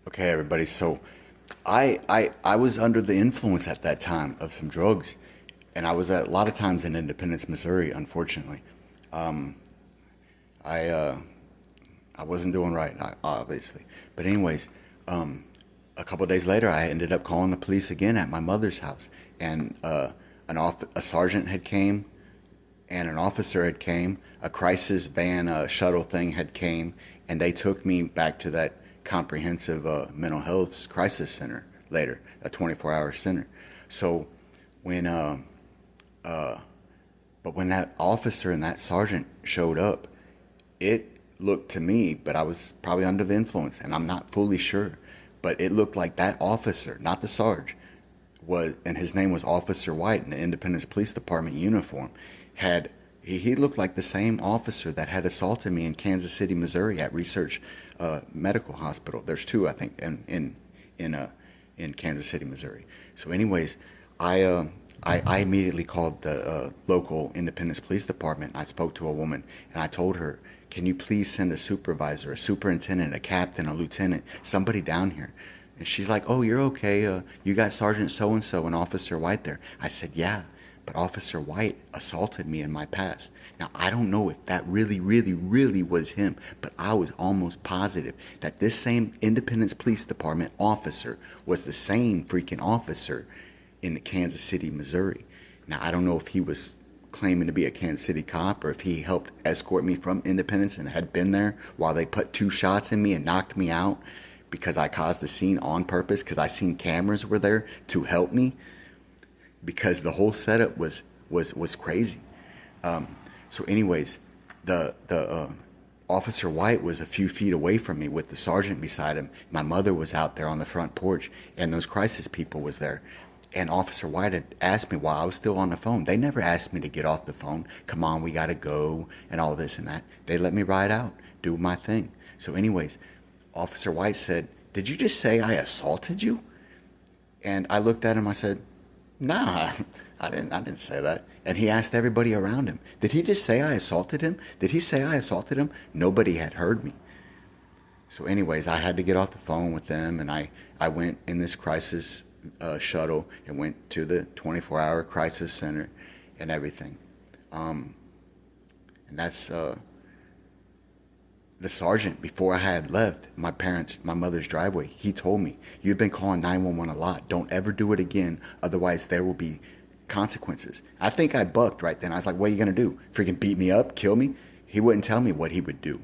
Okay, everybody. So, I was under the influence at that time of some drugs, and I was at a lot of times in Independence, Missouri. Unfortunately, I I wasn't doing right, obviously. But anyways, um, a couple of days later, I ended up calling the police again at my mother's house, and a sergeant had came, and an officer had came, a crisis van shuttle thing had came, and they took me back to that comprehensive mental health crisis center later, a 24-hour center. So when uh, but when that officer and that sergeant showed up, it looked to me, but I was probably under the influence, and I'm not fully sure, but it looked like that officer, not the sarge, was, and his name was Officer White in the Independence Police Department uniform, had he looked like the same officer that had assaulted me in Kansas City, Missouri, at Research Medical Hospital. There's two, I think, in in Kansas City, Missouri. So, anyways, I uh, I immediately called the local Independence Police Department. I spoke to a woman and I told her, "Can you please send a supervisor, a superintendent, a captain, a lieutenant, somebody down here?" And she's like, "Oh, you're okay. You got Sergeant so and so and Officer White there." I said, "Yeah, but Officer White assaulted me in my past." Now, I don't know if that really, really, really was him, but I was almost positive that this same Independence Police Department officer was the same freaking officer in the Kansas City, Missouri. Now, I don't know if he was claiming to be a Kansas City cop or if he helped escort me from Independence and had been there while they put two shots in me and knocked me out because I caused the scene on purpose because I seen cameras were there to help me because the whole setup was crazy. So, anyways, the Officer White was a few feet away from me with the sergeant beside him. My mother was out there on the front porch, and those crisis people was there. And Officer White had asked me while I was still on the phone. They never asked me to get off the phone. Come on, we gotta go, and all this and that. They let me ride out, do my thing. So, anyways, Officer White said, "Did you just say I assaulted you?" And I looked at him. I said, "Nah, I didn't. I didn't say that." And he asked everybody around him, "Did he just say I assaulted him? Did he say I assaulted him?" Nobody had heard me. So, anyways, I had to get off the phone with them, and I went in this crisis shuttle and went to the 24-hour crisis center and everything. Um, and that's the sergeant, before I had left my mother's driveway, he told me, "You've been calling 911 a lot. Don't ever do it again. Otherwise, there will be consequences." I think I bucked right then. I was like, "What are you going to do? Freaking beat me up? Kill me?" He wouldn't tell me what he would do.